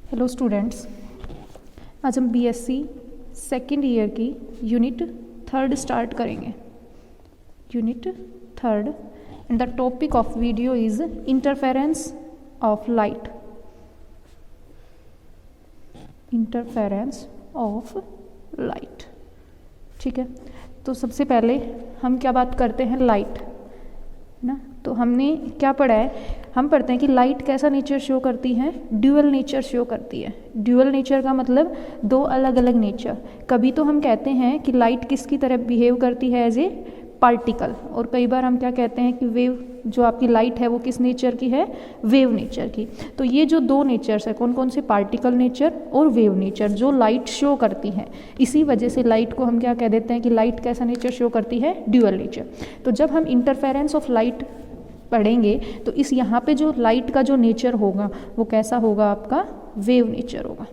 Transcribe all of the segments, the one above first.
Hello students, आज हम BSc second year की यूनिट 3 स्टार्ट करेंगे। Unit 3 and the topic of video is interference of light. Interference of light, ठीक है। तो सबसे पहले हम क्या बात करते हैं, लाइट ना। तो हमने क्या पढ़ा है, हम पढ़ते हैं कि लाइट कैसा नेचर शो करती है, ड्यूअल नेचर शो करती है। ड्यूअल नेचर का मतलब दो अलग अलग नेचर। कभी तो हम कहते हैं कि लाइट किसकी तरह बिहेव करती है, एज ए पार्टिकल, और कई बार हम क्या कहते हैं कि वेव, जो आपकी लाइट है वो किस नेचर की है, वेव नेचर की। तो ये जो दो नेचर्स है, कौन कौन से, पार्टिकल नेचर और वेव नेचर, जो लाइट शो करती हैं। इसी वजह से लाइट को हम क्या कह देते हैं कि लाइट कैसा नेचर शो करती है, ड्यूअल नेचर। तो जब हम इंटरफेरेंस ऑफ लाइट पढ़ेंगे तो इस यहाँ पे जो लाइट का जो नेचर होगा वो कैसा होगा, आपका वेव नेचर होगा,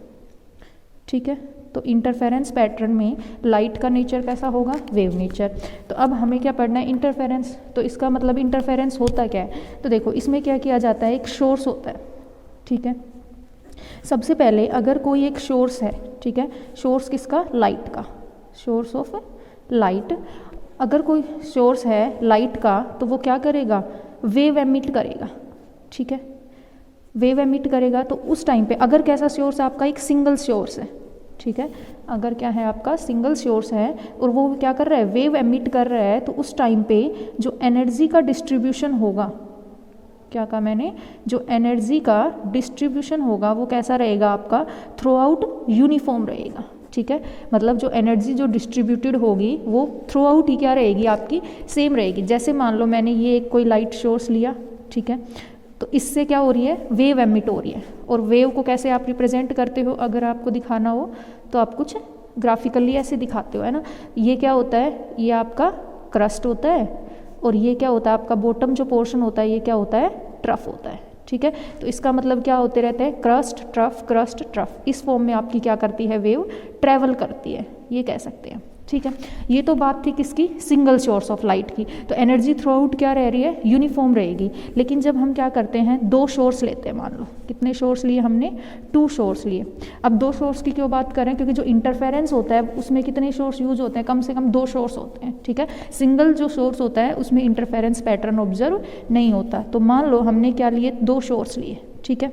ठीक है। तो इंटरफेरेंस पैटर्न में लाइट का नेचर कैसा होगा, वेव नेचर। तो अब हमें क्या पढ़ना है, इंटरफेरेंस। तो इसका मतलब इंटरफेरेंस होता क्या है, तो देखो इसमें क्या किया जाता है, एक सोर्स होता है, ठीक है। सबसे पहले अगर कोई एक सोर्स है, ठीक है, सोर्स किसका, लाइट का, सोर्स ऑफ लाइट। अगर कोई सोर्स है लाइट का तो वो क्या करेगा, वेव एमिट करेगा, ठीक है। वेव एमिट करेगा तो उस टाइम पे अगर कैसा सोर्स आपका एक सिंगल सोर्स है, ठीक है, अगर क्या है आपका सिंगल सोर्स है और वो क्या कर रहा है, वेव एमिट कर रहा है, तो उस टाइम पे जो एनर्जी का डिस्ट्रीब्यूशन होगा, क्या कहा मैंने, जो एनर्जी का डिस्ट्रीब्यूशन होगा वो कैसा रहेगा आपका, थ्रू आउट यूनिफॉर्म रहेगा, ठीक है। मतलब जो एनर्जी जो डिस्ट्रीब्यूटेड होगी वो थ्रू आउट ही क्या रहेगी, आपकी सेम रहेगी। जैसे मान लो मैंने ये एक कोई लाइट सोर्स लिया, ठीक है, तो इससे क्या हो रही है, वेव एमिट हो रही है। और वेव को कैसे आप रिप्रेजेंट करते हो, अगर आपको दिखाना हो तो आप कुछ ग्राफिकली ऐसे दिखाते हो, है ना। ये क्या होता है, ये आपका क्रस्ट होता है, और ये क्या होता है आपका बॉटम जो पोर्शन होता है, ये क्या होता है, ट्रफ होता है, ठीक है। तो इसका मतलब क्या होते रहते हैं, क्रस्ट ट्रफ। इस फॉर्म में आपकी क्या करती है, वेव ट्रैवल करती है, ये कह सकते हैं, ठीक है। ये तो बात थी किसकी, सिंगल सोर्स ऑफ लाइट की। तो एनर्जी थ्रू आउट क्या रह रही है, यूनिफॉर्म रहेगी। लेकिन जब हम क्या करते हैं, दो सोर्स लेते हैं, मान लो कितने सोर्स लिए हमने, 2 सोर्स लिए। अब 2 सोर्स की क्यों बात करें, क्योंकि जो इंटरफेरेंस होता है उसमें कितने सोर्स यूज होते हैं, कम से कम 2 सोर्स होते हैं, ठीक है। सिंगल जो सोर्स होता है उसमें इंटरफेरेंस पैटर्न ऑब्जर्व नहीं होता। तो मान लो हमने क्या लिए, 2 सोर्स लिए, ठीक है।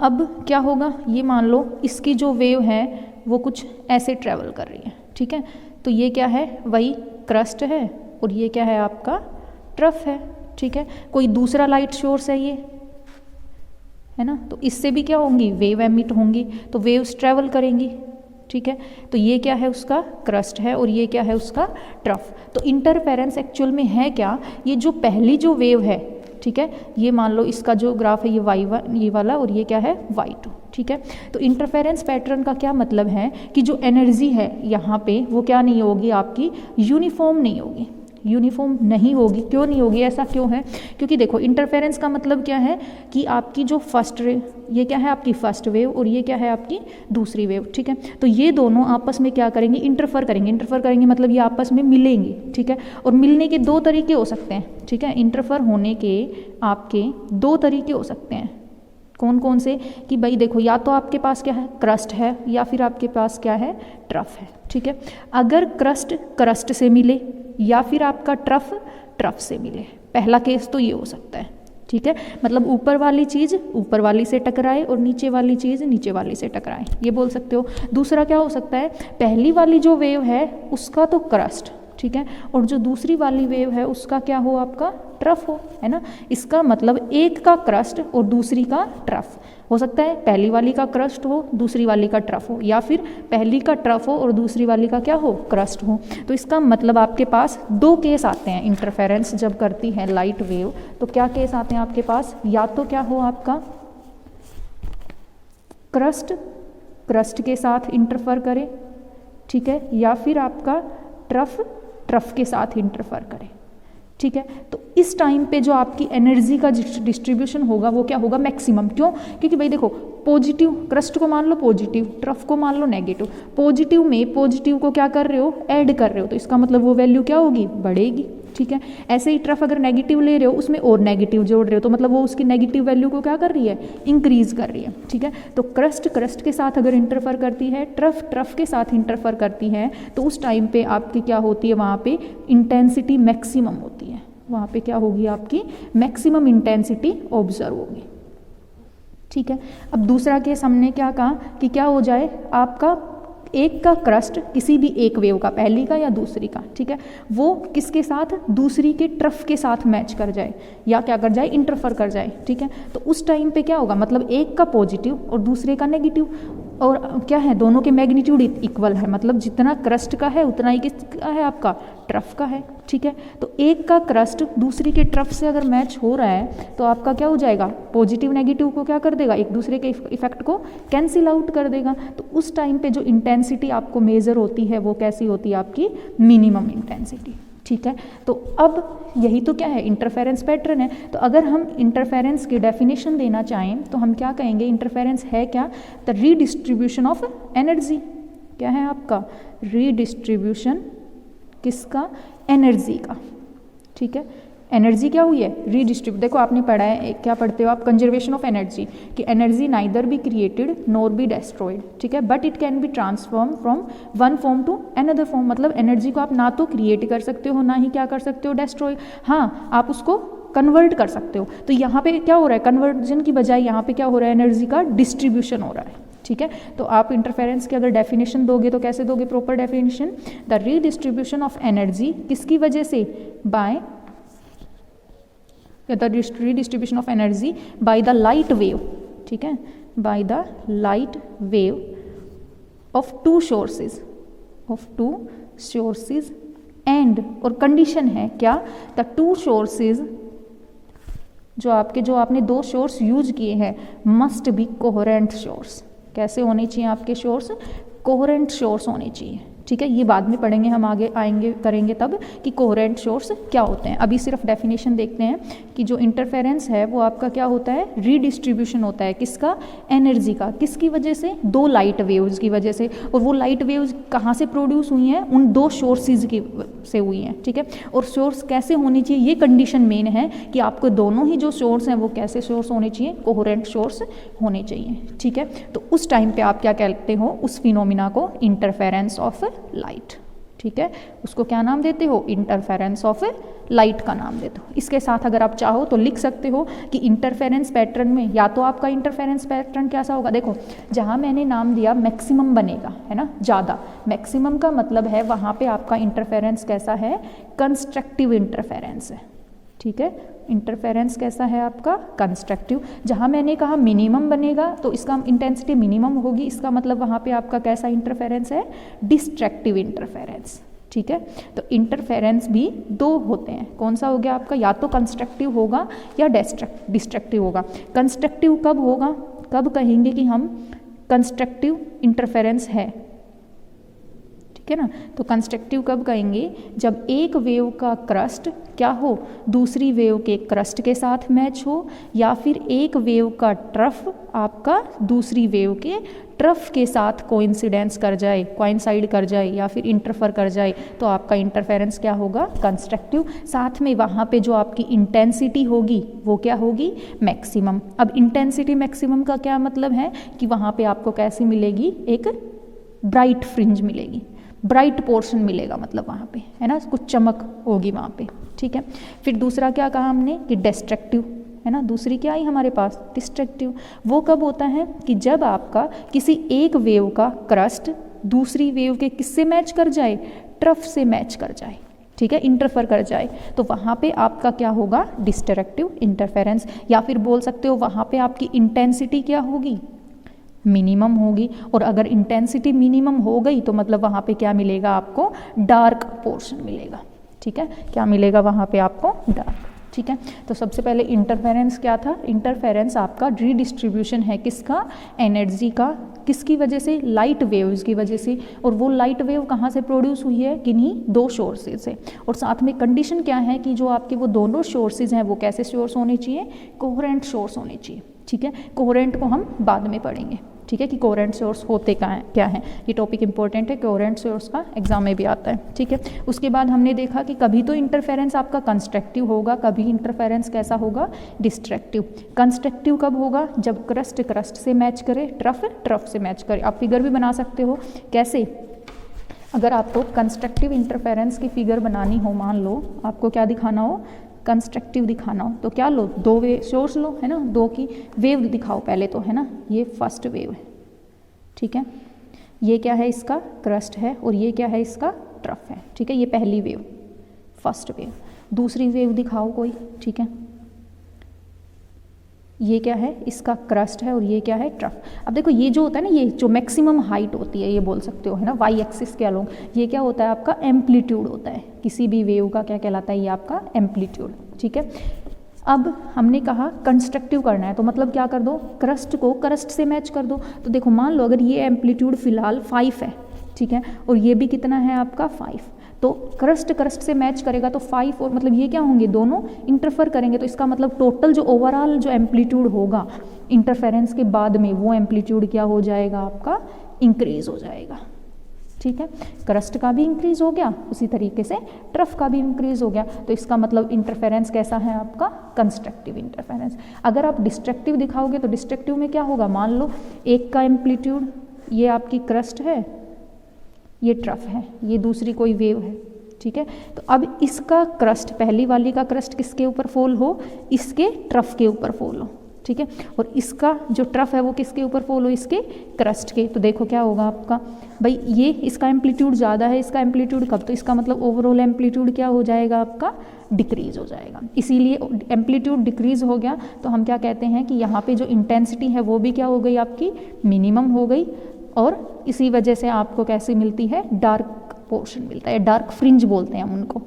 अब क्या होगा, ये मान लो इसकी जो वेव है वो कुछ ऐसे ट्रैवल कर रही है, ठीक है। तो ये क्या है, वही क्रस्ट है, और ये क्या है आपका ट्रफ है, ठीक है। कोई दूसरा लाइट सोर्स है ये, है ना, तो इससे भी क्या होंगी, वेव एमिट होंगी, तो वेव्स ट्रैवल करेंगी, ठीक है। तो ये क्या है, उसका क्रस्ट है, और ये क्या है, उसका ट्रफ। तो इंटरफेरेंस एक्चुअल में है क्या, ये जो पहली जो वेव है, ठीक है, ये मान लो इसका जो ग्राफ है ये y1 ये वाला, और ये क्या है y2, ठीक है। तो इंटरफेरेंस पैटर्न का क्या मतलब है कि जो एनर्जी है यहाँ पे वो क्या नहीं होगी, आपकी यूनिफॉर्म नहीं होगी, यूनिफॉर्म नहीं होगी। क्यों नहीं होगी, ऐसा क्यों है, क्योंकि देखो इंटरफेरेंस का मतलब क्या है कि आपकी जो फर्स्ट वेव, ये क्या है आपकी फर्स्ट वेव, और ये क्या है आपकी दूसरी वेव, ठीक है। तो ये दोनों आपस में क्या करेंगे, इंटरफेयर करेंगे मतलब ये आपस में मिलेंगे, ठीक है। और मिलने के 2 तरीके हो सकते हैं, ठीक है। इंटरफेयर होने के आपके 2 तरीके हो सकते हैं। कौन कौन से, कि भाई देखो, या तो आपके पास क्या है, क्रस्ट है, या फिर आपके पास क्या है, ट्रफ है, ठीक है। अगर क्रस्ट से मिले या फिर आपका ट्रफ से मिले, पहला केस तो ये हो सकता है, ठीक है। मतलब ऊपर वाली चीज़ ऊपर वाली से टकराए और नीचे वाली चीज़ नीचे वाली से टकराए, ये बोल सकते हो। दूसरा क्या हो सकता है, पहली वाली जो वेव है उसका तो क्रस्ट, ठीक है, और जो दूसरी वाली वेव है उसका क्या हो, आपका ट्रफ हो, है ना। इसका मतलब एक का क्रस्ट और दूसरी का ट्रफ हो सकता है, पहली वाली का क्रस्ट हो दूसरी वाली का ट्रफ हो, या फिर पहली का ट्रफ हो और दूसरी वाली का क्या हो, क्रस्ट हो। तो इसका मतलब आपके पास 2 केस आते हैं, इंटरफेरेंस जब करती है लाइट वेव, तो क्या केस आते हैं आपके पास, या तो क्या हो आपका क्रस्ट के साथ इंटरफेयर करे, ठीक है, या फिर आपका ट्रफ के साथ इंटरफेयर करे, ठीक है। तो इस टाइम पे जो आपकी एनर्जी का डिस्ट्रीब्यूशन होगा वो क्या होगा, मैक्सिमम। क्यों, क्योंकि भाई देखो, पॉजिटिव क्रस्ट को मान लो पॉजिटिव, ट्रफ को मान लो नेगेटिव। पॉजिटिव में पॉजिटिव को क्या कर रहे हो, ऐड कर रहे हो, तो इसका मतलब वो वैल्यू क्या होगी, बढ़ेगी, ठीक है। ऐसे ही ट्रफ अगर नेगेटिव ले रहे हो उसमें और नेगेटिव जोड़ रहे हो तो मतलब वो उसकी नेगेटिव वैल्यू को क्या कर रही है, इंक्रीज कर रही है, ठीक है। तो क्रस्ट के साथ अगर इंटरफेयर करती है, ट्रफ के साथ इंटरफेयर करती है तो उस टाइम पे आपकी क्या होती है, वहाँ पे इंटेंसिटी मैक्सिमम होती है, वहाँ पे क्या होगी, आपकी मैक्सिमम इंटेंसिटी ऑब्जर्व होगी, ठीक है। अब दूसरा केस हमने क्या कहा कि क्या हो जाए, आपका एक का क्रस्ट किसी भी एक वेव का, पहली का या दूसरी का, ठीक है, वो किसके साथ, दूसरी के ट्रफ के साथ मैच कर जाए या क्या कर जाए, इंटरफेयर कर जाए, ठीक है। तो उस टाइम पे क्या होगा, मतलब एक का पॉजिटिव और दूसरे का नेगेटिव, और क्या है, दोनों के मैग्नीट्यूड इक्वल है, मतलब जितना क्रस्ट का है उतना ही किसका है, आपका ट्रफ का है, ठीक है। तो एक का क्रस्ट दूसरी के ट्रफ से अगर मैच हो रहा है तो आपका क्या हो जाएगा, पॉजिटिव नेगेटिव को क्या कर देगा, एक दूसरे के इफेक्ट को कैंसिल आउट कर देगा। तो उस टाइम पे जो इंटेंसिटी आपको मेजर होती है वो कैसी होती है, आपकी मिनिमम इंटेंसिटी, ठीक है। तो अब यही तो क्या है, इंटरफेरेंस पैटर्न है। तो अगर हम इंटरफेरेंस की डेफिनेशन देना चाहें तो हम क्या कहेंगे, इंटरफेरेंस है क्या, द रीडिस्ट्रीब्यूशन ऑफ एनर्जी, क्या है आपका, रीडिस्ट्रीब्यूशन किसका, एनर्जी का, ठीक है। एनर्जी क्या हुई है, रीडिस्ट्रीब्यूट, देखो आपने पढ़ा है, क्या पढ़ते हो आप, कंजर्वेशन ऑफ एनर्जी, कि energy neither be created nor be destroyed, ठीक है, but it can be transform from one form to another form, मतलब एनर्जी को आप ना तो क्रिएट कर सकते हो ना ही क्या कर सकते हो, डेस्ट्रॉय, हाँ आप उसको कन्वर्ट कर सकते हो। तो यहाँ पे क्या हो रहा है, कन्वर्जन की बजाय यहाँ पे क्या हो रहा है, एनर्जी का डिस्ट्रीब्यूशन हो रहा है, ठीक है। तो आप इंटरफेरेंस की अगर डेफिनेशन दोगे तो कैसे दोगे, proper definition, the redistribution of energy किसकी वजह से, by the redistribution of energy by the light wave, ठीक है, by the light wave of two sources and, और कंडीशन है क्या, the two sources, जो आपने दो सोर्स यूज किए हैं, मस्ट बी कोहेरेंट सोर्स, कैसे होने चाहिए आपके सोर्स, कोहेरेंट सोर्स होने चाहिए, ठीक है। ये बाद में पढ़ेंगे, हम आगे आएंगे करेंगे तब कि कोहेरेंट सोर्स क्या होते हैं। अभी सिर्फ डेफिनेशन देखते हैं कि जो इंटरफेरेंस है वो आपका क्या होता है, रीडिस्ट्रीब्यूशन होता है किसका, एनर्जी का, किसकी वजह से, दो लाइट वेव्स की वजह से, और वो लाइट वेव्स कहाँ से प्रोड्यूस हुई हैं, उन दो सोर्सेज की से हुई हैं, ठीक है। और सोर्स कैसे होनी चाहिए, ये कंडीशन मेन है कि आपको दोनों ही जो सोर्स हैं वो कैसे सोर्स होने चाहिए, कोहेरेंट सोर्स होने चाहिए, ठीक है। तो उस टाइम पे आप क्या कहते हो, उस फिनोमिना को इंटरफेरेंस ऑफ लाइट, ठीक है, उसको क्या नाम देते हो, इंटरफेरेंस ऑफ लाइट का नाम देते हो। इसके साथ अगर आप चाहो तो लिख सकते हो कि इंटरफेरेंस पैटर्न में या तो आपका इंटरफेरेंस पैटर्न कैसा होगा, देखो जहाँ मैंने नाम दिया मैक्सिमम बनेगा, है ना, ज़्यादा, मैक्सिमम का मतलब है वहाँ पे आपका इंटरफेरेंस कैसा है, कंस्ट्रक्टिव इंटरफेरेंस है, ठीक है। इंटरफेरेंस कैसा है आपका, कंस्ट्रक्टिव। जहाँ मैंने कहा मिनिमम बनेगा तो इसका इंटेंसिटी मिनिमम होगी, इसका मतलब वहाँ पे आपका कैसा इंटरफेरेंस है, डिस्ट्रक्टिव इंटरफेरेंस, ठीक है। तो इंटरफेरेंस भी दो होते हैं, कौन सा हो गया आपका, या तो कंस्ट्रक्टिव होगा या डिस्ट्रक्टिव होगा। कंस्ट्रक्टिव कब होगा, कब कहेंगे कि हम कंस्ट्रक्टिव इंटरफेरेंस है, ठीक है ना। तो कंस्ट्रक्टिव कब कहेंगे, जब एक वेव का क्रस्ट क्या हो, दूसरी वेव के क्रस्ट के साथ मैच हो, या फिर एक वेव का ट्रफ आपका दूसरी वेव के ट्रफ के साथ कोइंसिडेंस कर जाए, कोइंसाइड कर जाए, या फिर इंटरफेयर कर जाए, तो आपका इंटरफेरेंस क्या होगा, कंस्ट्रक्टिव। साथ में वहाँ पे जो आपकी इंटेंसिटी होगी वो क्या होगी, मैक्सिमम। अब इंटेंसिटी मैक्सिमम का क्या मतलब है कि वहाँ पे आपको कैसी मिलेगी, एक ब्राइट फ्रिंज मिलेगी, ब्राइट पोर्शन मिलेगा, मतलब वहाँ पे, है ना, कुछ चमक होगी वहाँ पे, ठीक है। फिर दूसरा क्या कहा हमने कि डिस्ट्रक्टिव, है ना, दूसरी क्या आई हमारे पास, डिस्ट्रक्टिव। वो कब होता है कि जब आपका किसी एक वेव का क्रस्ट दूसरी वेव के किससे मैच कर जाए, ट्रफ से मैच कर जाए, ठीक है, इंटरफेयर कर जाए, तो वहाँ पे आपका क्या होगा, डिस्ट्रक्टिव इंटरफेरेंस। या फिर बोल सकते हो वहाँ पे आपकी इंटेंसिटी क्या होगी, मिनिमम होगी। और अगर इंटेंसिटी मिनिमम हो गई तो मतलब वहाँ पे क्या मिलेगा आपको, डार्क पोर्शन मिलेगा, ठीक है, क्या मिलेगा वहाँ पे आपको, डार्क, ठीक है। तो सबसे पहले इंटरफेरेंस क्या था, इंटरफेरेंस आपका रीडिस्ट्रीब्यूशन है किसका, एनर्जी का, किसकी वजह से, लाइट वेव्स की वजह से। और वो लाइट वेव कहाँ से प्रोड्यूस हुई है, किन्हीं दो सोर्सेज से। और साथ में कंडीशन क्या है कि जो आपके वो दोनों सोर्सेज हैं वो कैसे सोर्स होने चाहिए, कोहेरेंट सोर्स होने चाहिए, ठीक है। कोहेरेंट को हम बाद में पढ़ेंगे, ठीक है, कि कोहेरेंट सोर्स होते क्या हैं। ये टॉपिक इंपॉर्टेंट है, कोहेरेंट सोर्स का एग्जाम में भी आता है, ठीक है। उसके बाद हमने देखा कि कभी तो इंटरफेरेंस आपका कंस्ट्रक्टिव होगा, कभी इंटरफेरेंस कैसा होगा, डिस्ट्रक्टिव। कंस्ट्रक्टिव कब होगा, जब क्रस्ट क्रस्ट से मैच करे, ट्रफ ट्रफ से मैच करे। आप फिगर भी बना सकते हो, कैसे, अगर आपको कंस्ट्रक्टिव इंटरफेरेंस की फिगर बनानी हो, मान लो आपको क्या दिखाना हो, कंस्ट्रक्टिव दिखाना हो, तो क्या लो, दो वे सोर्स लो, है ना, दो की वेव दिखाओ पहले तो, है ना, ये फर्स्ट वेव है, ठीक है, ये क्या है, इसका क्रस्ट है, और ये क्या है, इसका ट्रफ है, ठीक है, ये पहली वेव, फर्स्ट वेव। दूसरी वेव दिखाओ कोई, ठीक है, ये क्या है, इसका क्रस्ट है, और ये क्या है, ट्रफ। अब देखो ये जो होता है ना, ये जो मैक्सिमम हाइट होती है, ये बोल सकते हो, है ना, वाई एक्सिस के अलोंग, ये क्या होता है, आपका एम्पलीट्यूड होता है, किसी भी वेव का क्या कहलाता है, ये आपका एम्पलीट्यूड, ठीक है। अब हमने कहा कंस्ट्रक्टिव करना है, तो मतलब क्या कर दो, क्रस्ट को क्रस्ट से मैच कर दो। तो देखो मान लो अगर ये एम्पलीट्यूड फिलहाल 5 है, ठीक है, और ये भी कितना है आपका 5, तो क्रस्ट क्रस्ट से मैच करेगा तो 5, और मतलब ये क्या होंगे, दोनों इंटरफेयर करेंगे, तो इसका मतलब टोटल जो ओवरऑल जो एम्पलीट्यूड होगा इंटरफेरेंस के बाद में, वो एम्पलीट्यूड क्या हो जाएगा, आपका इंक्रीज हो जाएगा, ठीक है। क्रस्ट का भी इंक्रीज हो गया, उसी तरीके से ट्रफ का भी इंक्रीज हो गया, तो इसका मतलब इंटरफेरेंस कैसा है आपका, कंस्ट्रक्टिव इंटरफेरेंस। अगर आप डिस्ट्रक्टिव दिखाओगे तो डिस्ट्रक्टिव में क्या होगा, मान लो एक का एम्पलीट्यूड, ये आपकी क्रस्ट है, ये ट्रफ है, ये दूसरी कोई वेव है, ठीक है। तो अब इसका क्रस्ट, पहली वाली का क्रस्ट किसके ऊपर फॉल हो, इसके ट्रफ के ऊपर फॉल हो, ठीक है, और इसका जो ट्रफ है वो किसके ऊपर फॉल हो, इसके क्रस्ट के। तो देखो क्या होगा आपका, भाई ये इसका एम्पलीट्यूड ज़्यादा है, इसका एम्पलीट्यूड कब, तो इसका मतलब ओवरऑल एम्पलीट्यूड क्या हो जाएगा आपका, डिक्रीज हो जाएगा। इसीलिए एम्पलीट्यूड डिक्रीज हो गया तो हम क्या कहते हैं कि यहाँ पे जो इंटेंसिटी है वो भी क्या हो गई, आपकी मिनिमम हो गई, और इसी वजह से आपको कैसी मिलती है, डार्क पोर्शन मिलता है, डार्क फ्रिंज बोलते हैं हम उनको,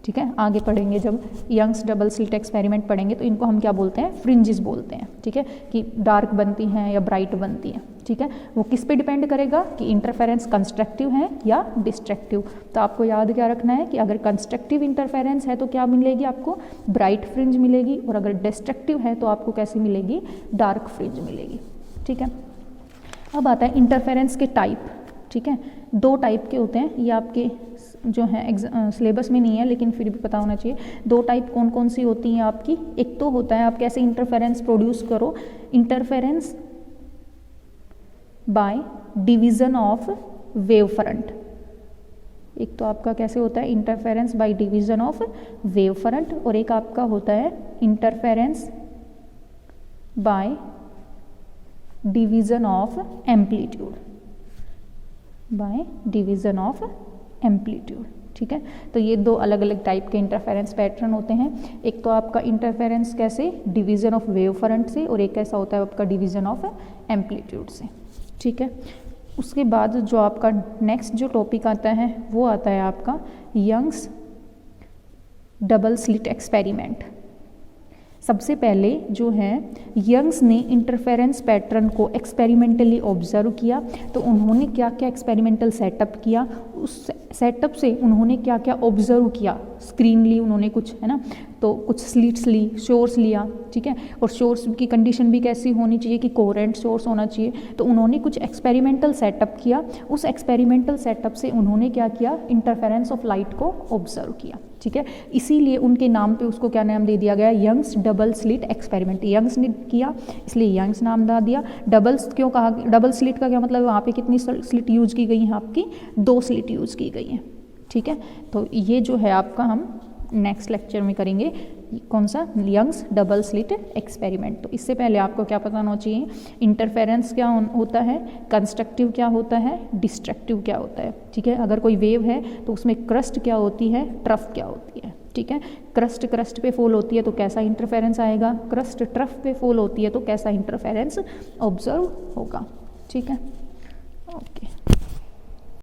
ठीक है। आगे पढ़ेंगे जब यंग्स डबल स्लिट एक्सपेरिमेंट पढ़ेंगे तो इनको हम क्या बोलते हैं, फ्रिंजेस बोलते हैं, ठीक है, कि डार्क बनती हैं या ब्राइट बनती हैं, ठीक है। वो किस पे डिपेंड करेगा कि इंटरफेरेंस कंस्ट्रक्टिव है या डिस्ट्रक्टिव। तो आपको याद क्या रखना है कि अगर कंस्ट्रक्टिव इंटरफेरेंस है तो क्या मिलेगी, आपको ब्राइट फ्रिंज मिलेगी, और अगर डिस्ट्रक्टिव है तो आपको कैसी मिलेगी, डार्क फ्रिंज मिलेगी, ठीक है। अब आता है इंटरफेरेंस के टाइप, ठीक है, दो टाइप के होते हैं, ये आपके जो है सिलेबस में नहीं है लेकिन फिर भी पता होना चाहिए। दो टाइप कौन कौन सी होती हैं आपकी, एक तो होता है आप कैसे इंटरफेरेंस प्रोड्यूस करो, interference by division of wave front. एक तो आपका कैसे होता है, interference by division of wave front, और एक आपका होता है interference by division of amplitude, by division of amplitude, ठीक है। तो ये दो अलग अलग टाइप के इंटरफेरेंस पैटर्न होते हैं। एक तो आपका इंटरफेरेंस कैसे, डिवीज़न ऑफ वेव फ्रंट से, और एक कैसा होता है आपका डिवीज़न ऑफ एम्पलीट्यूड से, ठीक है। उसके बाद जो आपका नेक्स्ट जो टॉपिक आता है वो आता है आपका यंग्स डबल स्लिट एक्सपेरिमेंट। सबसे पहले जो है यंग्स ने इंटरफेरेंस पैटर्न को एक्सपेरिमेंटली ऑब्जर्व किया, तो उन्होंने क्या क्या एक्सपेरिमेंटल सेटअप किया, उस सेटअप से उन्होंने क्या क्या ऑब्जर्व किया, स्क्रीन ली उन्होंने कुछ, है ना, तो कुछ स्लिट्स ली, सोर्स लिया, ठीक है, और सोर्स की कंडीशन भी कैसी होनी चाहिए कि कोहेरेंट सोर्स होना चाहिए। तो उन्होंने कुछ एक्सपेरिमेंटल सेटअप किया, उस एक्सपेरिमेंटल सेटअप से उन्होंने क्या किया, इंटरफेरेंस ऑफ लाइट को ऑब्जर्व किया, ठीक है। इसीलिए उनके नाम पे उसको क्या नाम दे दिया गया, Young's double slit experiment. Young's ने किया इसलिए यंग्स नाम दा दिया। डबल्स क्यों कहा, डबल स्लिट का क्या मतलब, वहाँ पे कितनी स्लिट यूज की गई हैं, आपकी 2 स्लिट यूज की गई हैं, ठीक है। तो ये जो है आपका हम नेक्स्ट लेक्चर में करेंगे, कौन सा, यंग्स डबल स्लिट एक्सपेरिमेंट। तो इससे पहले आपको क्या पता होना चाहिए, इंटरफेरेंस क्या होता है, कंस्ट्रक्टिव क्या होता है, डिस्ट्रक्टिव क्या होता है, ठीक है। अगर कोई वेव है तो उसमें क्रस्ट क्या होती है, ट्रफ क्या होती है, ठीक है। क्रस्ट क्रस्ट पे फॉल होती है तो कैसा इंटरफेरेंस आएगा, क्रस्ट ट्रफ पे फॉल होती है तो कैसा इंटरफेरेंस ऑब्जर्व होगा, ठीक है। ओके।